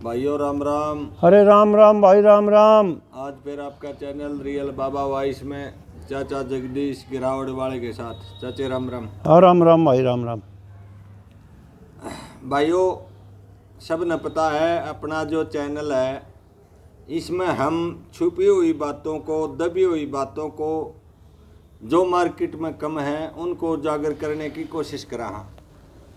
भाइयों राम राम। अरे राम राम भाई राम राम। आज फिर आपका चैनल रियल बाबा वॉइस में चाचा जगदीश गिरावड़ वाले के साथ। चाचे राम राम। और राम राम भाई राम राम। भाइयों सब न पता है अपना जो चैनल है इसमें हम छुपी हुई बातों को, दबी हुई बातों को जो मार्केट में कम है उनको उजागर करने की कोशिश करा हाँ।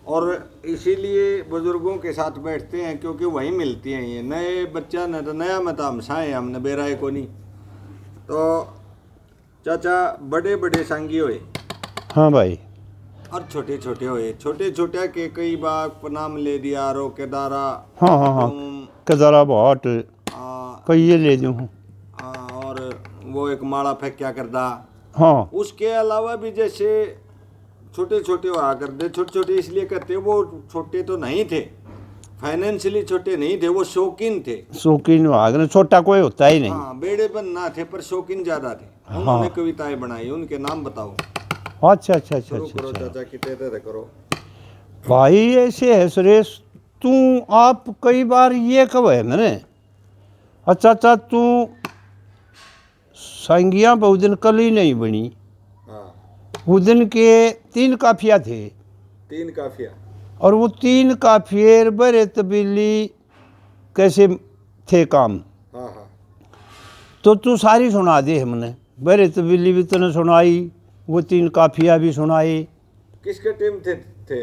और इसीलिए बुजुर्गों के साथ बैठते हैं क्योंकि वही मिलती हैं ये नए बच्चा न तो नया मत हम साए हमने बेराए को नहीं। तो चाचा बड़े बड़े सांगी हुए हाँ भाई। और छोटे छोटे हुए, छोटे छोटे के कई बार नाम ले दिया रो केदारा। हाँ हाँ हाँ केदारा बहुत कई ये ले दूँ। और वो एक माड़ा फेंक्या करदा। हाँ उसके अलावा भी जैसे छोटे छोटे हुआ करते, छोटे छोटे इसलिए करते वो छोटे तो नहीं थे, फाइनेंशियली छोटे नहीं थे, वो शौकीन थे। शौकीन आगे छोटा कोई होता ही नहीं। हाँ बेड़ेपन ना थे पर शौकीन ज्यादा थे। हाँ। उन्होंने कविताएं बनाई, उनके नाम बताओ। अच्छा अच्छा अच्छा शुरू करो अच्छा चाचा की तेरे करो। भाई ऐसे है सुरेश तू आप कई बार ये कब है मैंने अच्छा अच्छा तू संगिया बहुत दिन कल ही नहीं बनी। हाँ उस दिन के 3 काफिया थे 3 काफिया और वो 3 काफिये बड़े तबीली कैसे थे काम। हाँ हाँ तो तू सारी सुना दे हमने। बड़े तबीली भी तूने सुनाई, वो 3 काफिया भी सुनाई। किसके टीम थे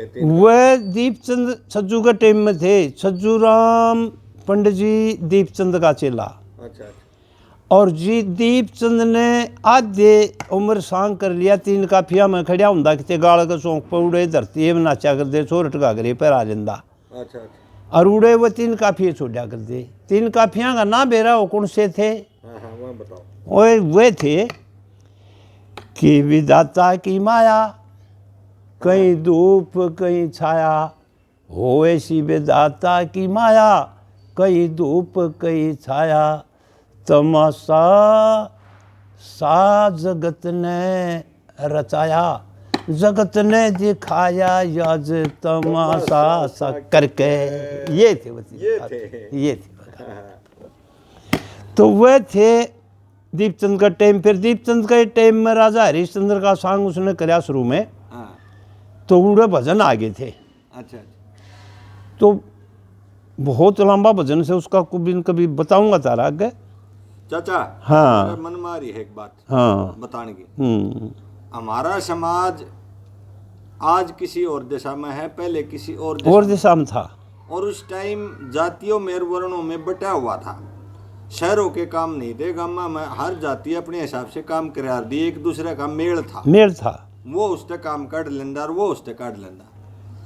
3? वह दीपचंद सज्जू के टीम में थे। सज्जू राम पंडित जी दीपचंद का चेला। अच्छा और जी दीपचंद ने आधे उम्र सांग कर लिया 3 काफिया में खड़िया हुंदा किते गाल के सौंक पर उड़े धरती में नाचा कर दे छोरट घाघरे पर आ लेंदा। अच्छा और उड़े वो 3 काफिये छोड़ा कर दे। 3 काफिया का ना बेरा वो कौन से थे? हाँ हाँ वह बताओ। वे थे कि विधाता की माया कहीं धूप कहीं छाया हो, ऐसी विधाता की माया कहीं धूप कहीं छाया, तमाशा सा जगत ने रचाया, जगत ने दिखाया आज तमाशा सा करके। ये थे ये थे। तो वह थे दीपचंद का टाइम। फिर दीपचंद के टाइम में राजा हरिश्चंद्र का सांग उसने कराया शुरू में। हाँ तो उड़े भजन आगे थे। अच्छा तो बहुत लंबा भजन से उसका कभी बताऊंगा तारा आगे चाचा। हाँ। मेरे मन में आ रही है एक बात हाँ बताने की। हमारा समाज आज किसी और दिशा में है, पहले किसी और दिशा में था। और उस टाइम जातियों में वर्णों में बटा हुआ था। शहरों के काम नहीं थे, गामा में हर जाति अपने हिसाब से काम करा दी, एक दूसरे का मेल था। वो उससे काम काट लेंदा और वो उससे काट लेंदा,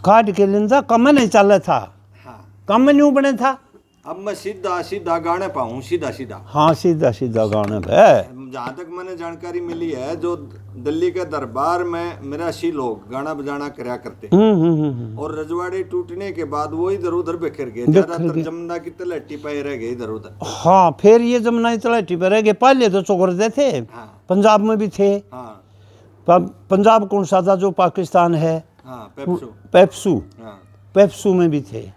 काट के लेंदा। कम नहीं चल था। हाँ कम नहीं बने था। अब मैं सीधा सीधा गाने पाऊँ, सीधा सीधा। हाँ सीधा सीधा गाने है। जहाँ तक मैंने जानकारी मिली है जो दिल्ली के दरबार में 82 लोग गाना बजाना कराया करते। और रजवाड़े टूटने के बाद वो इधर उधर बिखर गए, ज्यादातर जमुना की तलहटी पे रह गए इधर उधर। हाँ फिर ये जमुना की तलहटी पे रह गए। पहले तो चौकड़ते थे। हाँ पंजाब में भी थे। हाँ पंजाब कौन सा था जो पाकिस्तान है? हाँ पेप्सू में भी थे।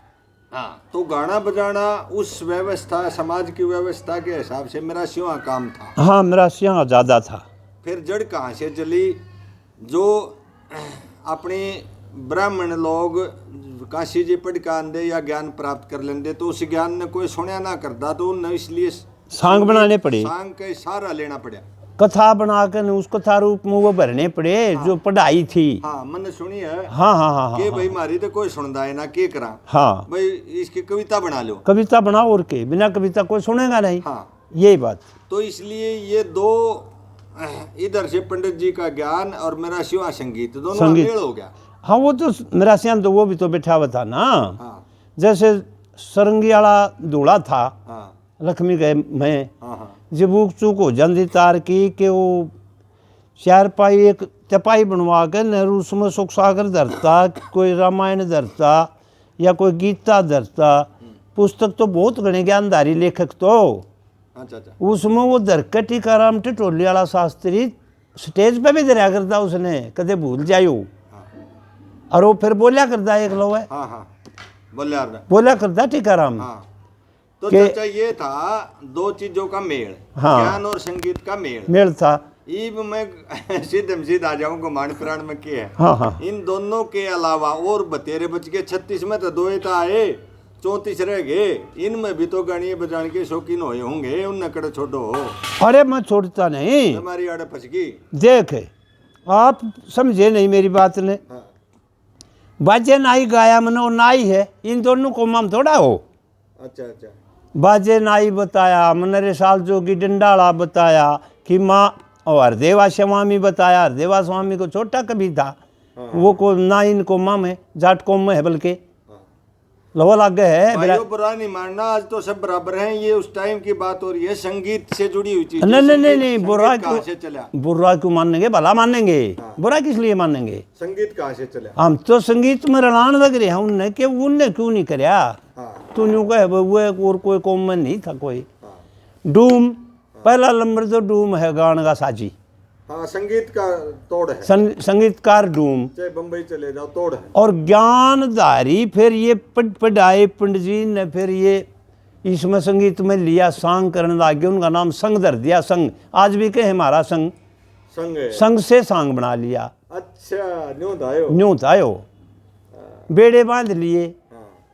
हाँ तो गाना बजाना उस व्यवस्था समाज की व्यवस्था के हिसाब से मेरा सिवा काम था। हाँ मेरा सिवा ज़्यादा था। फिर जड़ कहाँ से चली? जो अपने ब्राह्मण लोग काशी जी पढ़ के आंदे या ज्ञान प्राप्त कर लेंदे तो उस ज्ञान ने कोई सुनया ना करता, तो उन्हें इसलिए सांग बनाने पड़े, सांग का सहारा लेना पड़ा, कथा बनाकर उस कथा रूप में वो भरने पड़े। हाँ। जो पढ़ाई थी। हाँ मैंने सुनी है। हाँ हाँ हाँ कि भाई मारी तो कोई सुनदा है ना, के करा। हाँ भाई इसकी कविता बना लो, कविता बनाओ और के बिना कविता कोई सुनेगा नहीं। हाँ यही बात। तो इसलिए ये दो इधर से पंडित जी का ज्ञान और मेरा शिवा संगीत दोनों मेल हो गया। हाँ वो तो मेरा सियान तो वो भी तो बैठा हुआ था ना। हाँ जैसे सरंगी वाला दूल्हा था। हाँ लक्ष्मी गए मैं। हाँ हाँ जब ऊक चूक हो जाती तार की कि वो 4 पाई एक चपाई बनवा कर नेहरू उसमें सुख सागर धरता, कोई रामायण धरता या कोई गीता धरता। पुस्तक तो बहुत घने ज्ञानधारी लेखक तो। अच्छा अच्छा। उसमें वो धरकर टीकाराम टटोली वाला शास्त्री स्टेज पे भी धरा करता, उसने कदे भूल जायो। और वो फिर बोलिया करता एक लो है। हाँ हाँ बोलिया करता टीकाराम। हाँ तो कि चाचा ये था दो चीजों का मेल, हाँ। ज्ञान और संगीत का मेल। मेल था। ईब में सीधे आ जाऊंगा मान प्राण में क्या है। हाँ हाँ इन दोनों के अलावा और बतेरे बच गए 36 में, तो दो ही तो आए, 34 रह गए। इनमें भी तो गाने बजाने के शौकीन हुए होंगे, उन नकड़ छोड़ो। अरे मैं छोड़ता नहीं। हमारी आड़े फंस गई। देख आप समझे नहीं मेरी बात ने। हाँ। बाजे नाई गाया मनो नाई है, इन दोनों को माम थोड़ा हो। अच्छा अच्छा। बाजे नाई बताया, मनरे साल जोगी डंडाला बताया कि माँ, और हरदेवा स्वामी बताया। हरदेवा स्वामी को छोटा कभी था, वो को ना इनको माम है, जाट कौम में है बल्कि लवा लाग गए है। भाइयों बुरा नहीं मानना, आज तो सब बराबर हैं। ये उस टाइम की बात हो रही है, संगीत से जुड़ी हुई चीज। नहीं बुरा कहाँ से चला? बुरा क्यों मानेंगे, भला मानेंगे। बुरा किस लिए मानेंगे? संगीत कहाँ से चला? हम तो संगीत में रलान लग रहे हैं उनने कि उनने क्यों नहीं करया। तू न्यू कहे वो और कोई कौम में नहीं था कोई। डूम पहला नंबर तो डूम है गान का साजी। हाँ, संगीत का तोड़ है। संगीतकार डूम, चाहे बम्बई चले जाओ तोड़ है। और ज्ञानधारी फिर ये पढ़ाए पंडित जी ने, फिर ये इसमें संगीत में लिया, सांग करने लगे। उनका नाम संग धर दिया। संग आज भी कहे हमारा संग, संग से सांग बना लिया। अच्छा, न्यू थायो बेड़े बांध लिए।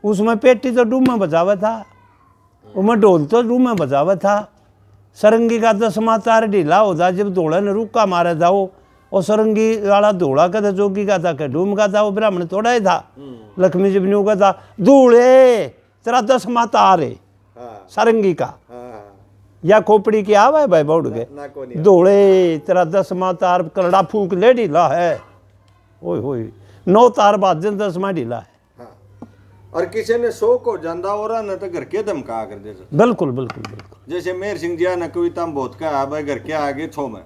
उसमें पेटी तो डूम में बजावा था, उसमें ढोल तो डूम में बजावा था। सरंगी का 10वां तार ढीला होता जब धोड़ा ने रुका मारा था वो, और सरंगी वाला धोड़ा का था, जोगी का था, डूम का था, वो ब्राह्मण थोड़ा ही था। लक्ष्मी जी न्यू का था, धूले तेरा 10वां तार है सरंगी का, या खोपड़ी की आवा है भाई बौड़ के, धोले तेरा 10वां तार करड़ा फूक ले ढीला है। ओए होए 9 तार बाद 10वां ढीला है। और किसी ने शौक हो जाता और न तो घर के धमका कर दे। बिल्कुल बिल्कुल बिल्कुल। जैसे मेहर सिंह जी ने कविता में बहुत कहा भाई, घर के आगे छो में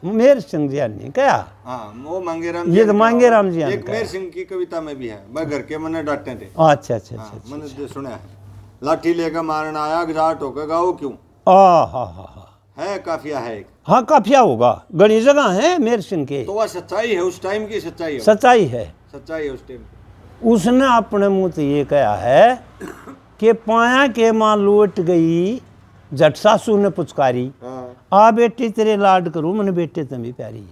मेहर सिंह जी ने कहा। हाँ, वो मांगेराम ये तो मांगेराम जी एक मेहर सिंह की कविता में भी है, भाई घर के मैंने डांटे थे। अच्छा अच्छा अच्छा, मैंने सुना है। लाठी लेकर मारना आया, घाट होकर गाओ क्यों। है काफिया है एक। हाँ काफिया होगा, गणी जगह है मेहर सिंह के। तो वह सच्चाई है, उस टाइम की सच्चाई है। सच्चाई है, सच्चाई है उस टाइम। उसने अपने मुंह से ये कहा है कि पाया के माँ लौट गई, जट सासू ने पुचकारी, आ बेटी तेरे लाड करूं, मैंने बेटे तुम्हें प्यारी।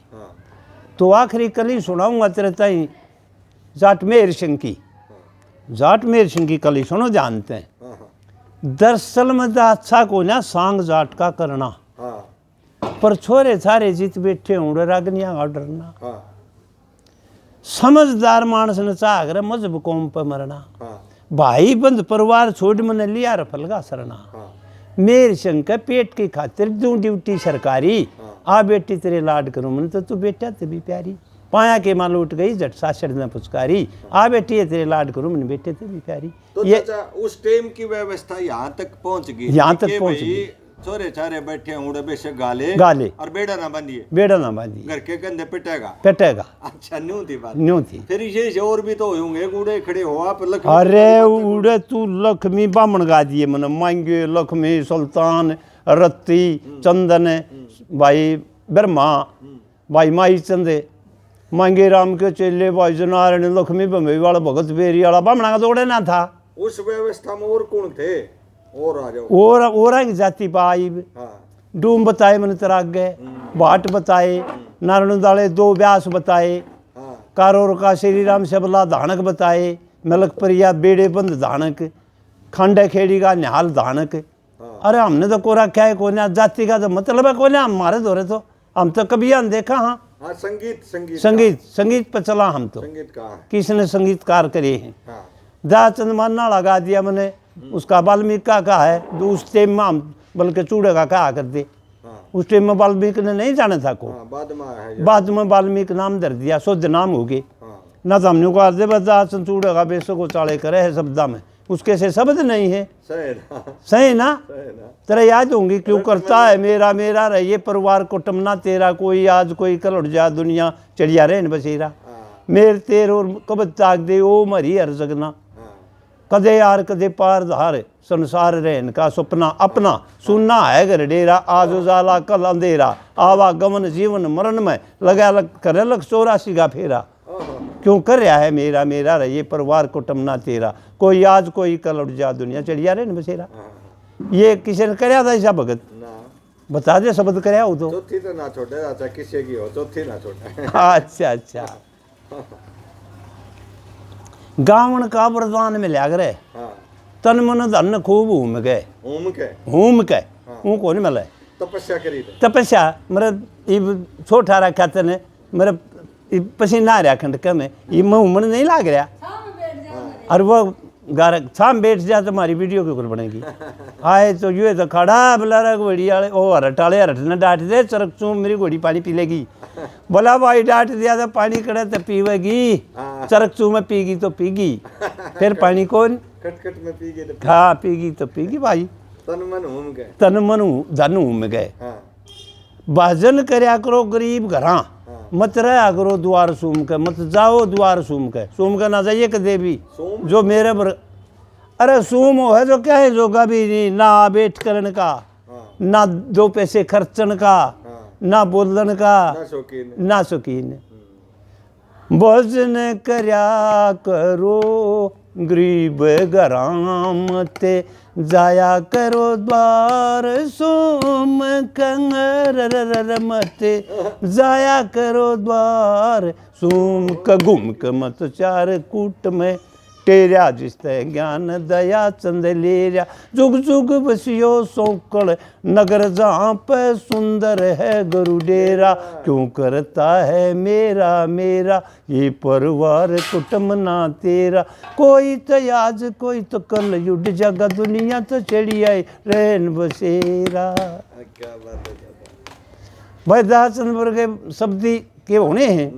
तो आखिरी कली सुनाऊंगा तेरे ताई जाट मेहर सिंह की। जाट मेहर सिंह की कली सुनो, जानते हैं। दरअसल में तो अच्छा को ना सांग जाट का करना, पर छोरे सारे जीत बैठे हूँ रागनिया का डरना। समझदार मानस ने चाह कर मजहब कौम पर मरना, भाई बंद परिवार छोड़ मन लिया रफल का सरना। मेरे संग के पेट की खातिर दूं ड्यूटी सरकारी, आ बेटी तेरे लाड करूं मन तो तू बेटा तभी प्यारी। पाया के मां लूट गई, जट सासड़ ने पुचकारी, आ बेटी है तेरे लाड करूं मन बेटे तभी प्यारी। तो ये उस टाइम की व्यवस्था यहाँ तक पहुंच गई, यहाँ तक पहुंच गई। छोरे चारे बैठे उड़े बेशक गाले और बेड़ा ना बांधिए, बेड़ा ना बांधिए, घर के कंधे पिटेगा पिटेगा। अच्छा, न्यू थी बात, न्यू थी। फिर ये और भी तो होंगे उड़े खड़े हो आप। अरे उड़े तू लक्ष्मी बामण गा दिए मन, मांगे लक्ष्मी सुल्तान रत्ती चंदन भाई ब्रह्मा भाई माई चंदे, मांगे राम के चेले भाई जनारायण लक्ष्मी बम्बई वाला भगत बेरी वाला बामणा का दौड़े ना था। उस व्यवस्था में और कौन थे? और आ जाओ। और की जाति पाई। डूम बताए मन तराग गए, भाट बताए, नारायण दाले 2 व्यास बताए, कारोर का श्री राम सबला धानक बताए, मलक परिया बेड़े बंद धानक, खंडे खेड़ी का निहाल धानक। अरे हमने तो को रखा है कोई ना, जाति का तो मतलब है कोई ना हमारे दौरे, तो हम तो कभी हम देखा। हाँ संगीत पर चला हम तो। किसने संगीतकार करे हैं? दाचंद मानना लगा दिया मैंने, उसका वाल्मीकि का है, तो उस टाइम में हम बल्कि चूड़े का कहा करते। उस टाइम में वाल्मीकि ने नहीं जाना था को, बाद में वाल्मीकि नाम धर दिया, शुद्ध नाम हो गए ना। तो हमने कहा दे बस दाचंद चूड़े का बेसो को चाले करे है शब्दा में, उसके से शब्द नहीं है। सही ना? तेरा याद होंगी क्यों करता है मेरा मेरा रहिए परिवार कुटुंब तेरा, कोई आज कोई कल उठ जा दुनिया चढ़िया रहे बसेरा। मेर तेर और कब ताक दे ओ मरी हर जगना, कदे यार कदे पार धार संसार रहन का सपना अपना, सुनना है घर डेरा आज उजाला कल अंधेरा, आवागमन जीवन मरण में लगा करे लग 84 का फेरा। क्यों कर रहा है मेरा मेरा रहिए परिवार कुटुंब तेरा, कोई आज कोई कल उठ जा दुनिया चढ़िया रहे बसेरा। ये किसी ने कराया था ऐसा भगत? ना बता दे शब्द कराया हो तो। चौथी तो ना छोड़े, अच्छा किसी की हो चौथी ना छोड़े। अच्छा अच्छा। गावन का वरदान मिला करे, हाँ तन मन धन खूब घूम गए, घूम के वो कौन मिले। तपस्या करी थे, तपस्या मेरे इब छोटा रखा तने मेरे पसीना आ रहा खंड में ये मुंह मन नहीं लाग रहा। और वो गार शाम बैठ जाए तो हमारी वीडियो के ऊपर बनेगी। आए तो यूँ तो खड़ा बोला घोड़ी वाले ओ हरट वाले हरट ने डांट दे, चरक चूम मेरी घोड़ी पानी पी लेगी। बोला भाई डांट दिया तो पानी कड़े तो पीवेगी, चरक चूम में पीगी तो पीगी, फिर पानी कौन खटखट में पीगी तो हाँ पीगी तो पीगी भाई। तन मन घूम गए, तन मन धन घूम गए। भजन करया करो गरीब घरा, मत रहा करो द्वार सूम के, मत जाओ द्वार सूम के ना जाइए कदे भी जो मेरे बर। अरे सूम हो है जो क्या है, जोगा भी नहीं ना बैठ करन का, ना दो पैसे खर्चन का, ना बोलन का, ना शौकीन। भजन करया करो गरीब घरा, मत जाया करो द्वार सोम कंगर, मत जाया करो द्वार सोम का, घूम के मत चार कूट में टेरिया, जिसते ज्ञान दया चंद लेरिया। जुग जुग बसियो सौकड़ नगर, जहाँ पे सुंदर है गुरु डेरा, क्यों करता है मेरा मेरा ये परिवार कुटुंब ना तेरा। कोई तो आज कोई तो कल युद्ध जगा, दुनिया तो चढ़ी आई रहन बसेरा। क्या बात है भाई दासनपुर के शब्दी के होने हैं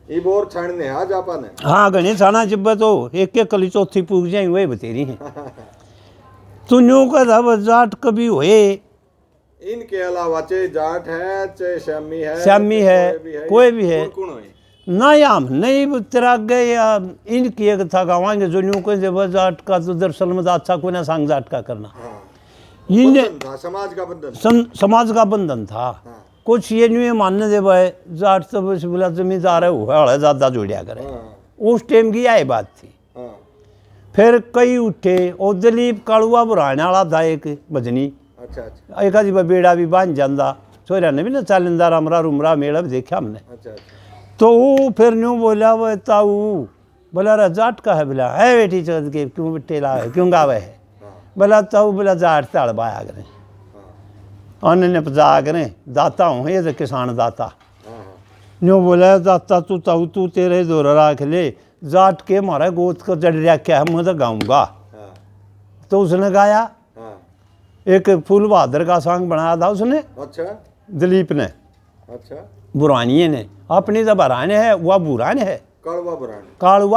ये बोर छाड़ने आ जापा ने। हाँ गणे छाना जिब्बे तो एक एक कली चौथी पूग जाए वही बतेरी है। तू न्यू का था जाट कभी हुए, इनके अलावा चाहे जाट है चाहे श्यामी है कोई भी है ना याम नहीं तेरा गए या इनकी एक था गावांगे जो न्यू को जब जाट का तो दर्शन में अच्छा कोई ना सांग जाट का करना। समाज का बंधन था। कुछ ये नहीं मानने दे भाई जाट तो बस बोला जमींदार है वो ज़्यादा जोड़िया करे, उस टाइम की यही बात थी। फिर कई उठे और दिलीप कालुआ बुराने वाला था एक भजनी, अच्छा एक आदि बेड़ा भी बांध जाता, छोरा ने भी ना चालिंदा रमरा रुमरा मेला भी देखा हमने। तो वो फिर न्यू बोला वो ताऊ बोला रा जाट का है, बोला है बेटी चौथ के क्यों टेला है क्यों गावे है, बोला ताऊ बोला जाट ताड़ बाया करें अन्न पजा करें दाता हूँ ये तो किसान दाता। न्यू बोला दाता तू ताऊ तू तेरे दौर राख ले, जाट के मारा गोद को जड़ रखा है मैं तो गाऊंगा। तो उसने गाया, एक फूल बहादुर का सॉन्ग बनाया था उसने, अच्छा दिलीप ने, अच्छा बुरानिये ने, अपनी तो बराने है वह बुरान है कालवा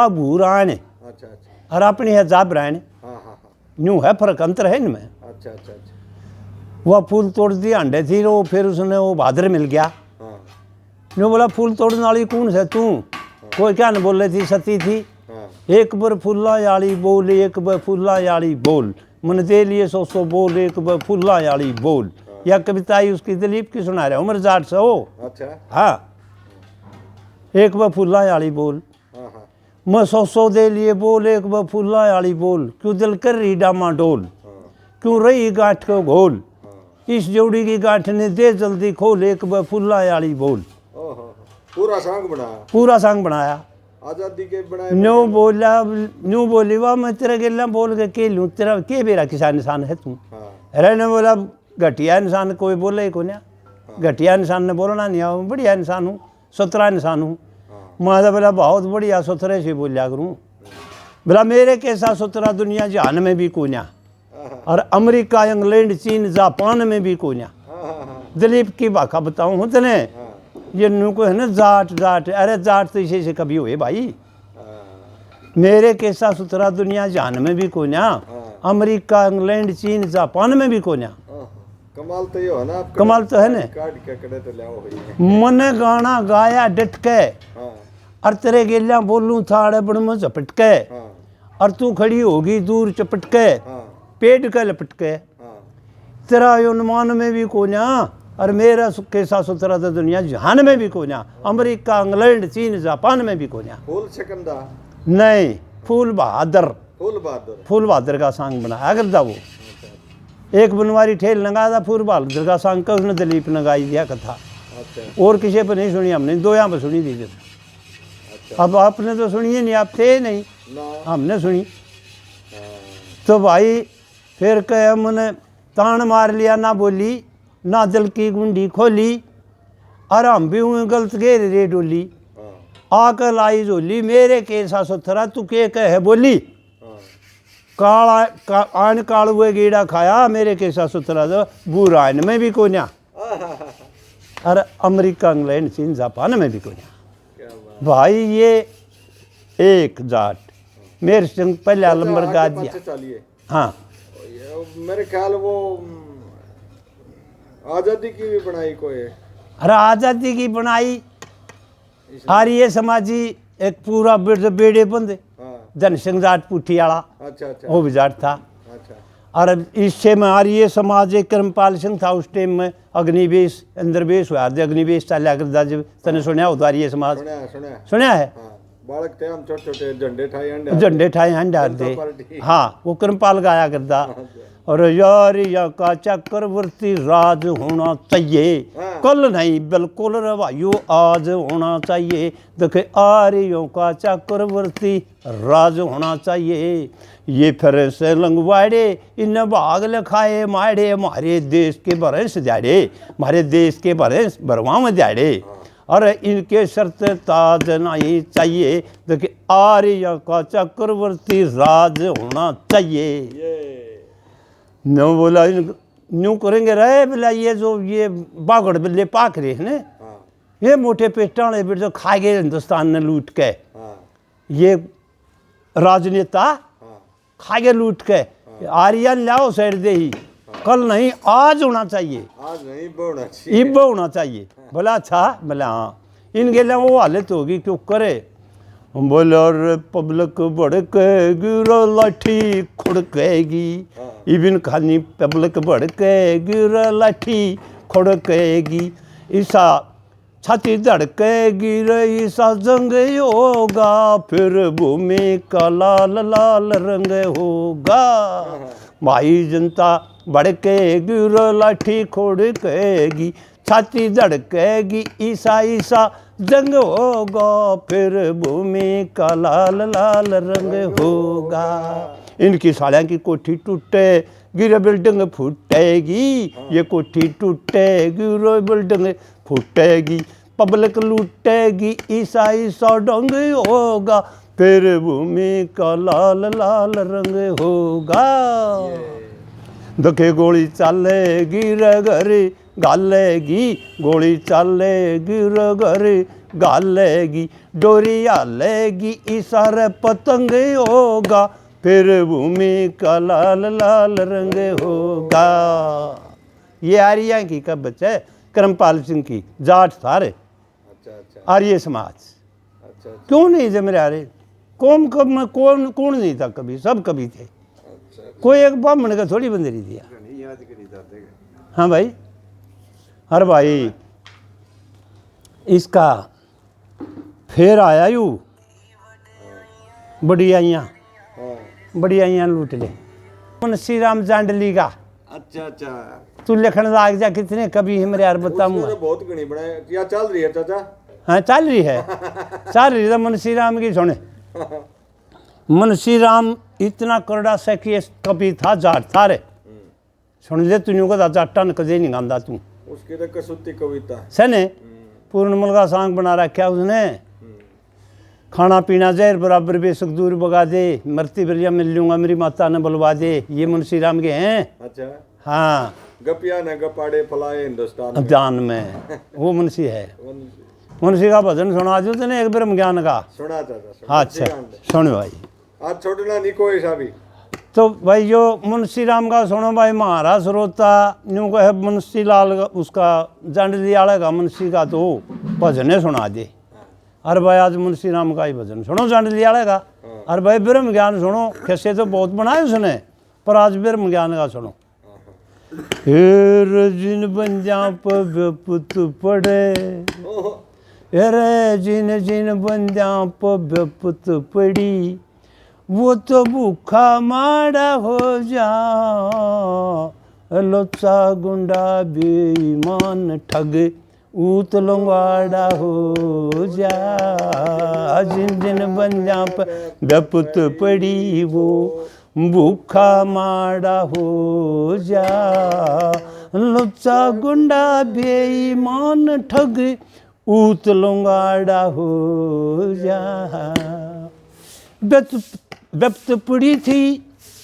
बुरान, अच्छा अच्छा, और अपनी है जाबरान। न्यू है फर्क अंतर है इनमें। अच्छा अच्छा अच्छा। वह फूल तोड़ दिया अंडे थी वो, फिर उसने वो बहादुर मिल गया। न्यू बोला फूल तोड़ने वाली कौन से तू, कोई क्या न बोल रही थी सती थी। एक बार फूला याली बोल, एक बार फूला याली बोल, मन दे लिए 100 बोल, एक बार फूला याली बोल। यह कविता ही उसकी दिलीप की सुना रहा उम्र जाट से हो। अच्छा हाँ, एक बार फूला याली बोल, मैं 100 दे लिए बोल, एक बार फूला याली बोल, क्यों दिल कर रही डामा डोल, क्यों रही गांठ को घोल, इस जोड़ी की गांठ ने दे जल्दी खोल, एक बार फूला याली बोल। पूरा सॉन्ग बनाया आजादी के बनाए। न्यू बोली वाह मैं तेरा गिल्ला बोल के लूँ तेरा के बेरा किसान इंसान है तू। अरे ने बोला घटिया इंसान कोई बोले ही को ना, घटिया इंसान ने बोलना नहीं आओ, बढ़िया इंसान हूँ, सुथरा इंसान हूँ। मैं तो बोला बहुत बढ़िया सुथरे से बोलिया करूँ, बोला मेरे कैसा सुथरा दुनिया जहान में भी कोन्या, और अमेरिका इंग्लैंड चीन जापान में भी कोन्या। दिलीप की भाखा बताऊँ हूँ तने, ये न्यू को है ना जाट जाट, अरे जाट तो इसे से कभी हुए भाई, मेरे कैसा सुथरा दुनिया जहान में भी कोन्या, अमेरिका इंग्लैंड चीन जापान में भी कोन्या। कमाल तो ये है ना, कमाल तो है ना। मन गाना गाया डट के, और तेरे गेलिया बोलूं थाड़े बड़ में झपट के, और तू खड़ी होगी दूर चपट के, पेट के लपट के, तेरा अनुमान में भी कोन्या, और मेरा कैसा सुथरा तो दुनिया जहान में भी कोन्या, अमेरिका इंग्लैंड चीन जापान में भी कोन्या। फूल सिकंदा नहीं, फूल बहादुर का सॉन्ग बनाया अगर था वो। एक बनवारी ठेल लगा था पूर्व बहादुर का सांग का, उसने दिलीप लगाई दिया कथा। अच्छा और किसी पर नहीं सुनी हमने, दो यहाँ पर सुनी थी। अच्छा अब आपने तो सुनी ही नहीं, आप थे नहीं, ना हमने सुनी। हाँ, तो भाई फिर कहे हमने तान मार लिया, ना बोली ना दिल की गुंडी खोली, और हम भी हुए गलत घेर रे डोली, हाँ, आकर लाई झोली मेरे केसा सुथरा तू के कहे बोली, हाँ, काला आन काल हुए गेड़ा खाया मेरे केसा सुथरा तो बुरा आन में भी कोन्या, और अमेरिका इंग्लैंड चीन जापान में भी कोन्या। क्या बात। भाई ये एक जाट मेरे संग पहला नंबर गा आगे दिया। पाछे चलिए। हाँ मेरे ख्याल वो आजादी की भी बनाई कोई है। अरे आज़ादी की बनाई आर्य समाजी एक पूरा बेड़े बंदे हाँ, जनसिंह जाट पुठी वाला, अच्छा अच्छा वो भी जाट था। अच्छा और इससे में आर्य समाज एक कर्मपाल सिंह था उस टाइम में, अग्निवेश अंदरवेश हुआ थे, अग्निवेश चला करता जब तने सुनया हो तो आर्य समाज सुना सुनया है। हाँ, बालक थे हम छोटे छोटे झंडे ठाए अंडे झंडे ठाए हंडार जनता दे, पार्टी। हाँ वो कर्मपाल गाया करता। और यार या का चक्रवर्ती राज होना चाहिए, हाँ। कल नहीं बिल्कुल रवाइयो आज होना चाहिए, देखे आर्यों का चक्रवर्ती राज होना चाहिए। ये फिर से लंगवाड़े इन भाग लिखाए माड़े, हमारे देश के बरस जाड़े, हमारे देश के बरस बरवा में जाड़े, और इनके शर्त ताज नहीं चाहिए, देखिए आर्य का चक्रवर्ती राज होना चाहिए। ये नो बोला न्यू करेंगे रहे बोला, ये जो ये बागड़ बिल्ले पाक रहे हैं हाँ ये मोटे पेटा वाले बेटे जो खा गए हिंदुस्तान ने लूट के, हाँ ये राजनेता हाँ खा गए लूट के, आर्यन लाओ साइड दे ही, कल नहीं आज होना चाहिए, आज नहीं बोलना चाहिए। इब होना चाहिए। बोला अच्छा, बोला हाँ इनके लिए वो हालत होगी क्यों करे। बोला पब्लिक भड़केगी रो लाठी खुड़केगी, इबिन खानी पब्लिक भड़केगी रो लाठी खुड़केगी, ईसा छाती धड़केगी रे ईसा जंग होगा, फिर भूमि का लाल लाल रंग होगा। भाई जनता भड़केगी रो लाठी खुड़केगी, छाती धड़केगी ईसा ईसा जंग होगा, फिर भूमि का लाल लाल रंग होगा। इनकी साड़ियाँ की कोठी टूटे गिरे बिल्डिंग फूटेगी, ये कोठी टूटेगी रो बिल्डिंग फूटेगी, पब्लिक लूटेगी ईसा ईसा डंग होगा, फिर भूमि का लाल लाल रंग होगा। दखे गोली चलेगी रे घरे गालेगी, गोली चलेगी रे घरे गालेगी, डोरी हालेगी इशारे पतंग होगा, फिर भूमि का लाल लाल रंग होगा। ये आर्या की कब्बत है, कर्मपाल सिंह की, जाट सारे अच्छा अच्छा आर्य समाज। अच्छा अच्छा क्यों नहीं थे मेरे आर्य कौम कब में कौन कौन नहीं था, कभी सब कभी थे, अच्छा कोई एक ब्राह्मण का थोड़ी बंदरी दिया। नहीं याद करी जाते हैं। हाँ भाई, हर भाई इसका फिर आया यू बढ़ियाइयाँ हाँ बढ़ियाइयाँ लूट ले मुंशी राम जांडली का। अच्छा अच्छा तू लिखण लाग जा कितने कभी है मेरे यार बताऊंगा। उसने बहुत घनी बनाए या चल रही है चाचा। हाँ चल रही है, चल रही है। मुंशी राम की सुने, मुंशी राम इतना करड़ा सखी कभी था जाट था रे, सुन ले तू का जाटा न कदे नहीं गांदा तू। उसकी तो कसूती कविता सने पूर्णमल का सांग बना रखा उसने, खाना पीना जहर बराबर बेशक दूर भगा दे, मरती बरिया मिल लूंगा मेरी माता ने बुलवा दे। ये मुंशी राम के हैं। अच्छा हाँ गपिया ने गपाड़े फलाए हिंदुस्तान में। जान में वो मुंशी है। मुंशी का भजन सुना दो तेने एक ब्रह्म ज्ञान का। सुना चाचा सुना। अच्छा सुनो भाई, आज छोड़ना नहीं कोई सा भी। तो भाई जो मुंशी राम का सुनो भाई, महाराज श्रोता न्यू को है मुंशी लाल का, उसका जांडली वाले का मुंशी का तो भजन सुना दे। अरे भाई आज मुंशी राम का ही भजन सुनो जांडली वाले का। अरे भाई ब्रह्म ज्ञान सुनो, कैसे तो बहुत बनाए उसने, पर आज ब्रह्म ज्ञान का सुनो। जिन बंजा पर पुत पड़े, अरे जिन जिन बंजा पर पुत पड़ी, वो तो भूखा माड़ा हो जा, लोचा गुंडा बेईमान ठग ऊत लंगाड़ा हो जा। जिन जिन बंजा पर बेपुत पड़ी वो भूखा माड़ा हो जा। लोचा गुंडा बेईमान ठग ऊत लंगाड़ा हो जा। बेपुत पड़ी थी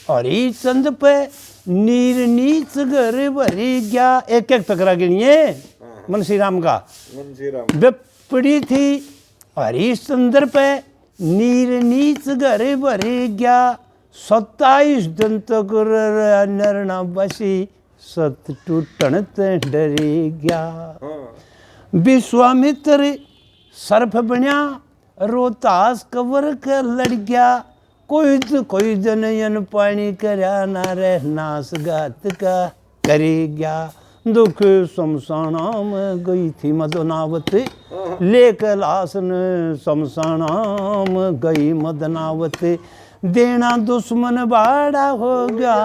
हरिचंद पे नीर नीच घर भरी गया। एक एक फकरा गिनिए मुंशी राम का। पड़ी थी हरिश्चंद्र पे नीर नीच घर भरी गया। 27 दिन तक नरना बसी सत टूटन ते डरी गया। विश्वामित्र सर्फ बन्या रोहतास कवर के लड़ गया। कोई जनयन पानी करया ना रे नास गात का करी गया। दुख शमशाना में गई थी मदनावत लेक लाशन शमशाना में गई मदनावत। देना दुश्मन बाड़ा हो गया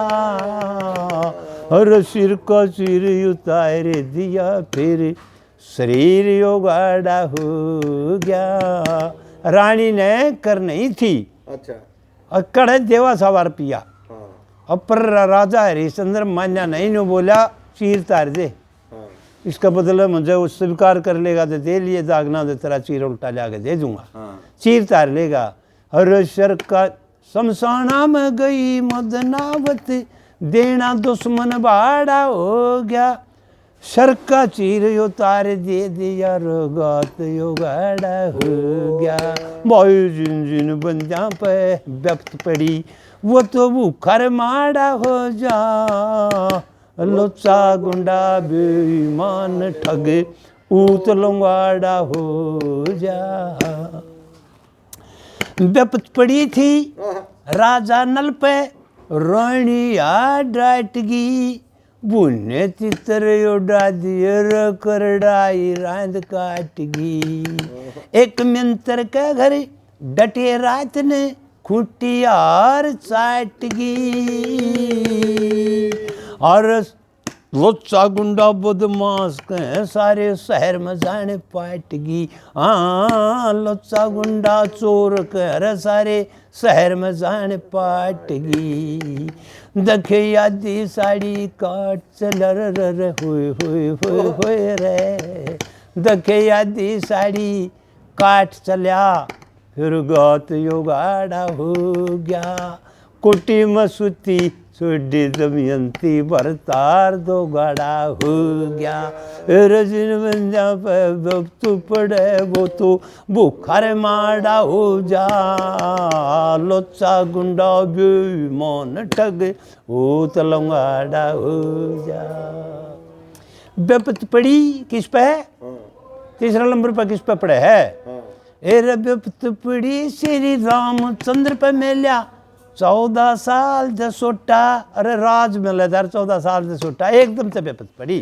हर सिर का सिर उतार दिया फिर शरीर योगाड़ा हो गया। रानी ने कर नहीं थी अच्छा अकड़ देवा सवार पिया। अब पर राजा हरिश्चंद्र मान्या नहीं नो बोला चीर तार दे। इसका बदला मुझे वो स्वीकार कर लेगा तो दे लिए दागना तो तेरा चीर उल्टा लाके दे दूंगा। चीर तार लेगा। हर शर का शमशाना में गई मदनावत देना दुश्मन बाड़ा हो गया। सर का चीर उतार दे दिया रोगात योगाड़ा हो गया। भाई जिन जिन बंजा पे व्यक्त पड़ी वो तो भूखर माड़ा हो जा। लोचा गुंडा बेईमान ठग ऊत लंगाड़ा हो जा। व्यक्त पड़ी थी राजा नल पे रोहिणिया डाटगी। बुने चित्र उड़ा दियर करड़ाई रांद काटगी। एक मिंतर के घर डटे रात ने खुटियार चाटगी। और लोचा गुंडा बदमाश के सारे शहर में जाने पाटगी। हाँ लोचा गुंडा चोर कर सारे शहर में जाने पाटगी। दखे यादी साड़ी काट चल रे होए रे। दखे यादी साड़ी काट चल्या फिर गात योगाड़ा हो गया। कुटी मसूती सुडी दमयंती भरतार दो गाड़ा हो गया। रजन बंजा पे वक्त पड़े वो तो बुखार माड़ा हो जा। लोचा गुंडा बेईमान ठग वो तलंगाड़ा हो जा। विपत पड़ी किस पे है? तीसरा नंबर पर किस पे पड़े है? ए विपत पड़ी श्री रामचंद्र पे मेल्या 14 साल जसोटा। अरे राज मिलेदार 14 साल जसोटा एकदम से बेपत पड़ी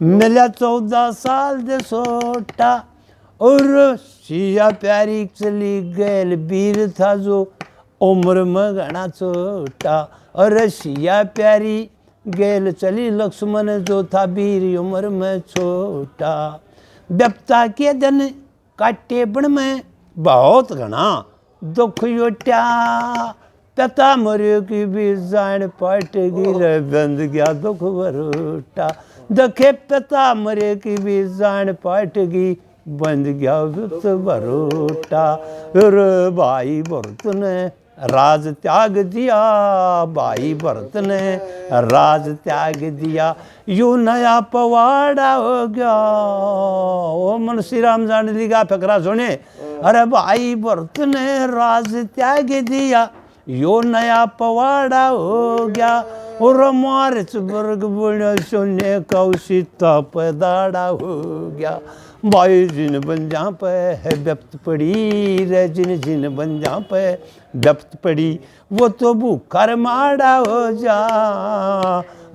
मिला 14 साल जसोटा। और सिया प्यारी चली गैल वीर था जो उम्र में घना छोटा। और सिया प्यारी गैल चली लक्ष्मण जो था वीर उम्र में छोटा। व्यपता के दिन काटे बन में बहुत घना दुख योटा। तथा मरे की भी जान पाट गिरे बंद गया दुख भरोटा। दखे पिता मरे की भी जान पाट गी बंद गया दुख भरोटा। फिर भाई भरत ने राज त्याग दिया। भाई भरत ने राज त्याग दिया। यू नया पवाड़ा हो गया। ओ मुंशी राम जान ली का फकरा सुने। अरे भाई भरत ने राज त्याग दिया यो नया पवाड़ा हो गया। और मार्च वर्ग बुढ़ शून्य कौशिता पैदाड़ा हो गया। भाई जिन बंजा पे है व्यक्त पड़ी रे जिन जिन बंजा पे व्यक्त पड़ी वो तो भूखर माड़ा हो जा।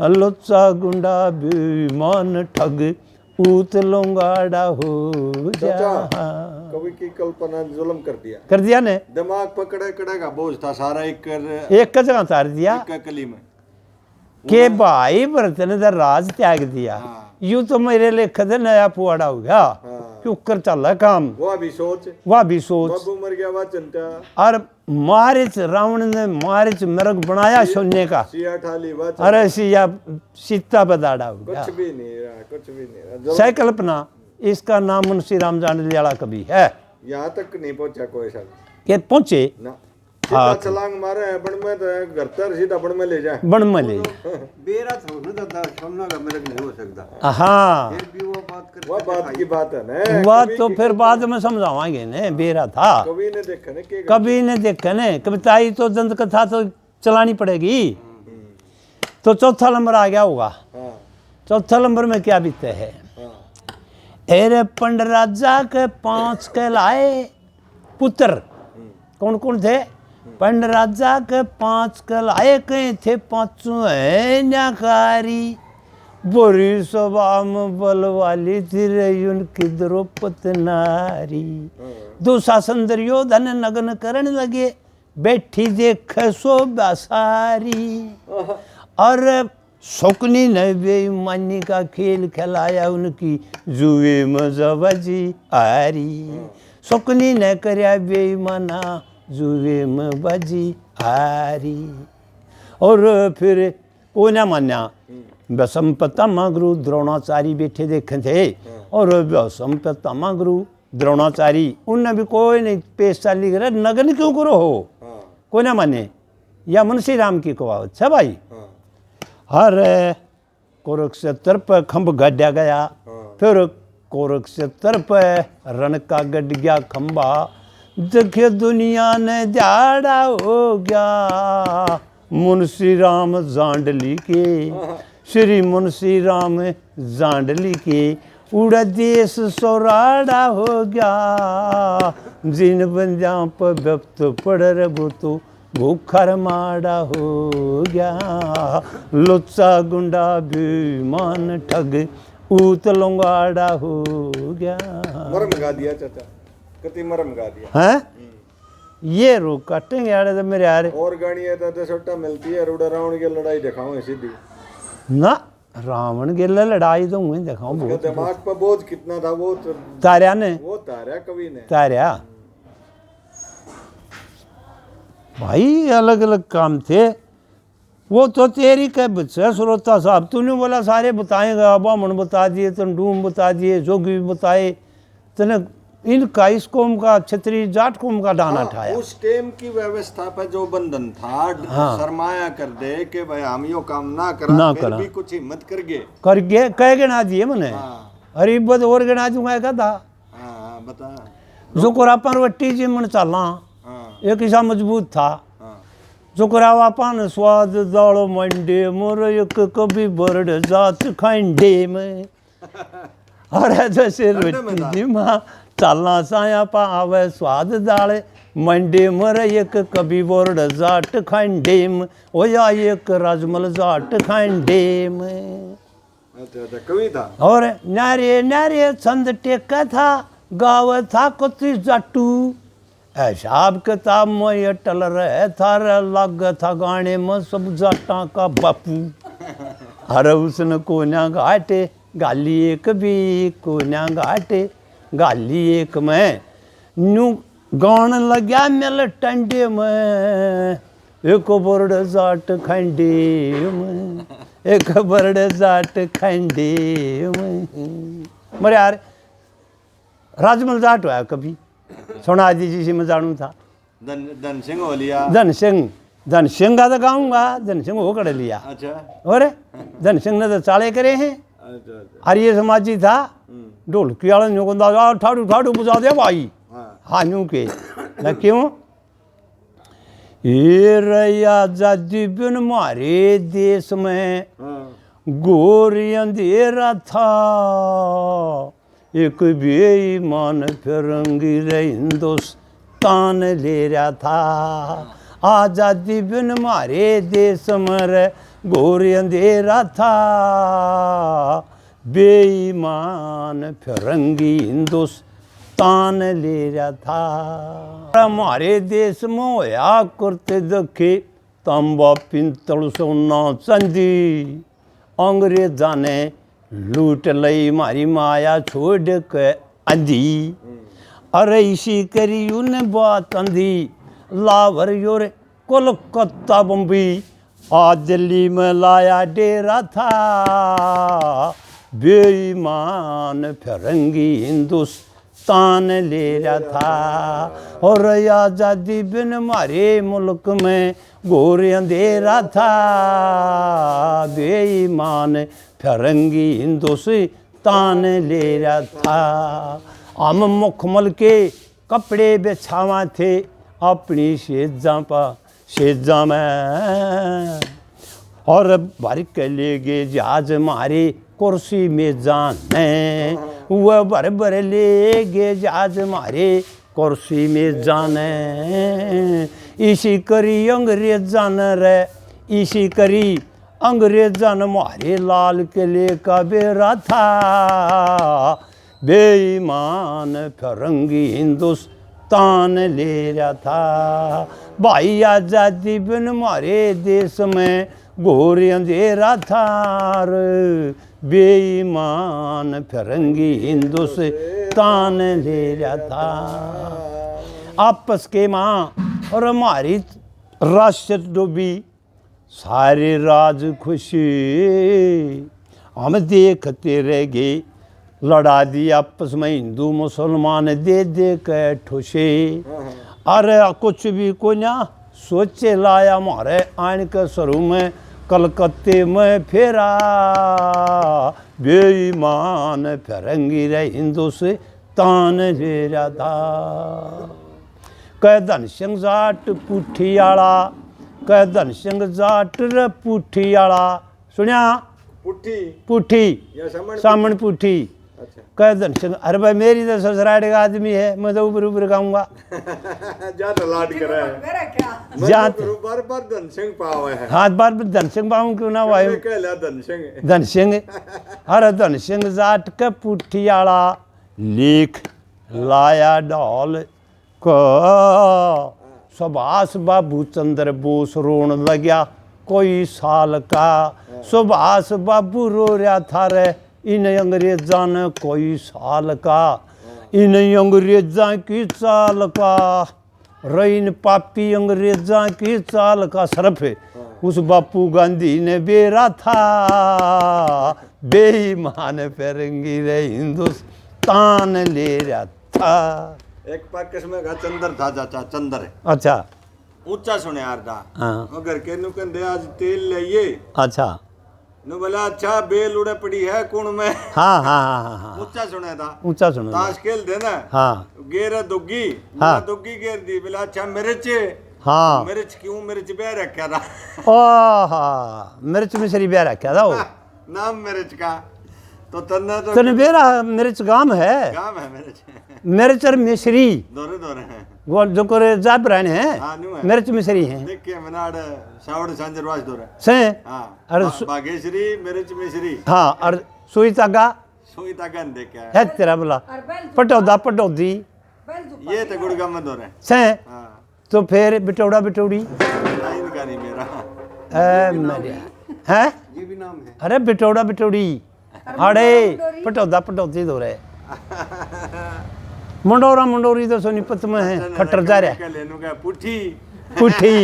लोचा गुंडा बेईमान ठग ऊत लंगाड़ा हो जा। कवि की कल्पना जुल्म कर दिया ने दिमाग पकड़े कड़े का बोझ था सारा एक का जगह तार दिया। एक कली में कि भाई भरत ने तो राज त्याग दिया, यूं तो मेरे लेखे से नया पुआड़ा हो गया, क्यों कर चल है काम, वह भी सोच बाबू मर गया वह चिंता, और मारिच रावण ने मारिच मृग बनाया सोने का, सिया ठाली वह चिंता। अरे सिया सीता बदाड़ा हो गया, कुछ भी नहीं रहा। सह कल्पना इसका नाम मुंशी राम जांडली वाला कवि है। यहाँ तक नहीं पहुंचा कोई सब के पहुंचे ना, सीधा छलांग मारे बन में तो घर तर सीधा बन में ले जाए, बन में ले बेरा था ना दादा, सोना का मेरे नहीं हो सकता। हाँ फिर भी वो बात कर, वह बात की बात है ना, वह तो फिर बाद में समझावांगे ने, बेरा था कभी ने देखा ना कि कभी ने देखा ने, कविताई तो दंत कथा तो चलानी पड़ेगी। तो चौथा नंबर आ गया होगा, चौथा नंबर में क्या बीते है, एरे पंड राजा के 5 कहलाए पुत्र, कौन कौन थे, पंड राजा के 5 कहलाए, कहीं थे 5 है न्याकारी, बुरी स्वभाव में बल वाली थी रही उनकी द्रौपदी नारी, दुशासन दुर्योधन नग्न करने लगे, बैठी देख सो बसारी, और शकुनी ने बेईमानी का खेल खिलाया उनकी जुए में जबजी आरी, शकुनी ने करया बेईमाना जुए में बजी आरी, और फिर को न मान्या व्यसम पितामह गुरु द्रोणाचारी बैठे देखे थे, और व्यसम पितामह गुरु द्रोणाचारी उनने भी कोई नहीं पेश चाली करे, नगन क्यों करो हो, कोई ना माने, या मुंशी राम की कहावत है भाई। हर कुरुक्षेत्र पर खंभ गाड़ा गया, फिर कुरुक्षेत्र पर रण का गड़ गया खंभा, देखे दुनिया ने जाड़ा हो गया, मुंशी राम जांडली के, श्री मुंशी राम जांडली के, उड़ा देश सोराड़ा हो गया, जिन बंजा पर व्यक्त पड़ रबो तो भूखर माड़ा हो गया, लुच्चा गुंडा बेईमान ठग ऊत लंगाड़ा हो गया। मरम गा दिया चाचा, कति मरम गा दिया हैं, ये रो काटेंगे यार तो मेरे यार, और गाड़ी है तो छोटा मिलती है, रूडा रावण की लड़ाई दिखाऊं सीधी ना रावण के लिए लड़ाई तो हुई दिखाऊं, उसका बहुत दिमाग पर बोझ कितना था वो तो, तारिया ने, वो तारा कवि ने, तारिया भाई अलग अलग काम थे, वो तो तेरी कह बच्चा श्रोता साहब, तूने बोला सारे बताएगा, बामण बता दिए, तंडूम बता दिए, जोगी भी बताए, तूने इनका इस कौम का क्षत्रिय जाट कौम का डाना ठाया। उस टाइम की व्यवस्था पर जो बंधन था, शर्माया कर दे कि भाई हम यो काम ना करा, भी कुछ हिम्मत कर गए कह गिना दिए मैंने, अरे बद और गिना दूंगा का था, बता जो कोरा परवट्टी जी मन चलना एक ऐसा मजबूत था, जो करावा पान स्वाद दाड़ो मंडे मोर एक कभी बर्ड जात खंडे में, और जैसे रोटी जी माँ चलना साया पावे स्वाद दाड़े मंडे मर एक कभी बर्ड जाट खंडे में, ओ या एक राजमल जाट खंडे में। अच्छा कवि था, और नारे नारे छंद टेका था, गाव था कुछ जाटू, हिसाब किताब में अटल रहे थार, लग था गाने में सब जाटा का बापू, अरे उसने कोन्या घाटे गाली एक भी, कोन्या घाटे गाली एक में, नू गान लग्या मेल टंडे में, एक बर्ड जाट खंडे में, एक बर्ड जाट खंडे में। मरे यार राजमल जाट हुआ कभी सोना जी में जानू था, धन सिंह हो लिया, धन सिंह का तो गाऊंगा, धन सिंह हो कर लिया, अच्छा और धन सिंह ने तो चाले करे हैं, आर्य समाजी था, ढोलकी वाला ठाडू ठाडू बुझा दे भाई, हाँ यूं के ना क्यों, ये रैया आजादी बिन मारे देश में घोर अंधेरा था, एक बेईमान फिरंगी हिंदुस्तान ले रहा था, आजादी बिन मारे देश में घोर अंधेरा था, बेईमान फिरंगी हिंदुस्तान ले रहा था। हमारे देश में होया करते देखे तांबा पिंतल सोना चांदी अंग्रेजा ने लूट लई मारी माया छोड़ के अंधी अरे इसी करी उन बात अंधी लावर योर कोलकाता बम्बई आज दिल्ली में लाया डेरा था बेईमान फिरंगी हिंदुस्तान ले रहा था और आज़ादी बिन मारे मुल्क में घोर अंधेरा था बेईमान फिरंगी हिंदुस्तान ले रहा था हम मुखमल के कपड़े बिछावा थे अपनी सेजा में और भर के ले गए जहाज मारे कुर्सी में जाने वह भर ले गए जहाज मारे कुर्सी में जाने इसी करी अंग्रेजन रे इसी करी अंग्रेजन मारे लाल किले का बेरा था बेईमान फिरंगी हिंदुस्तान ले रहा था भाई आज़ादी बिन मारे देश में घोर अंधेरा था बेईमान फिरंगी हिंदुस्तान ले रहा था आपस के माँ और हमारी राष्ट्र डूबी सारे राज खुशी हम देखते रह गए लड़ा दी आपस में हिंदू मुसलमान दे के ठुसे अरे कुछ भी को ना सोचे लाया हमारे आन के शुरू में कलकत्ते में फेरा बेईमान फिरंगी रे हिंदुस्तान ले रहा था कह धन सिंह जाट पुठी आला कह धन सिंह जाट रे पुठी आला सुनिया पुट्ठी पुठी या सामन पुठी अच्छा कह धन सिंह अरे भाई मेरी तो ससुराल का आदमी है मैं तो ऊपर ऊपर गाऊंगा ज्यादा लाड कर रहा है जात बार बार धन सिंह पाव है हाथ बार धन सिंह पाऊं क्यों ना भाई कहला धन सिंह धन सिंह अरे धन सिंह जाट के पुठी आला लिख लाया डॉल को सुभाष बाबू चंद्र बोस रोन लग्या कोई साल का सुभाष बाबू रो रहा था रे इन अंग्रेजा ने कोई साल का इन अंग्रेजा की चाल का इन पापी अंग्रेजा की चाल का सरफ है उस बापू गांधी ने बेरा था बेईमान फिरंगी रे हिंदुस्तान ले रहा था एक पाकिस में का चंदर था चाचा चंदर है अच्छा ऊंचा सुने यार दा हाँ मगर के नु कंदे आज तेल लिए अच्छा नु बोला अच्छा बेल उड़े पड़ी है कुण में हाँ हाँ हाँ हाँ ऊंचा सुने था ऊंचा सुनो ताश खेल देना हाँ गेर दुग्गी हाँ। दुग्गी गेर दी बोला अच्छा मिर्च हाँ मिर्च क्यों मिर्च बह रखा था ओह मिर्च मिश्री ब्याह रखा था वो नाम मिर्च का तो तन्ना तो तने बेरा मिर्च गाम है काम है मिर्च मिर्च और मिश्री दोरे दोरे हैं वो जो करे जाब रहने हैं हाँ नु है मिर्च मिश्री हैं देख के मनाड़ सावड़ सांजरवास दोरे से हाँ अरे बागेश्वरी मिर्च मिश्री हाँ और सुई तागा सोई तकन देख के है तेरा बोला पटौदा पटौदी ये तो गुड़गाम में दोरे से हाँ तो फिर बिटौड़ा बिटौड़ी लाइन का नहीं मेरा ए मेरे हैं ये भी नाम है अरे बिटौड़ा बिटौड़ी अरे पटौदा पटौदी दो रहे मुंडोरा मुंडोरी तो सोनीपत में है खट्टर जा रहा है लेनू का पुठी पुठी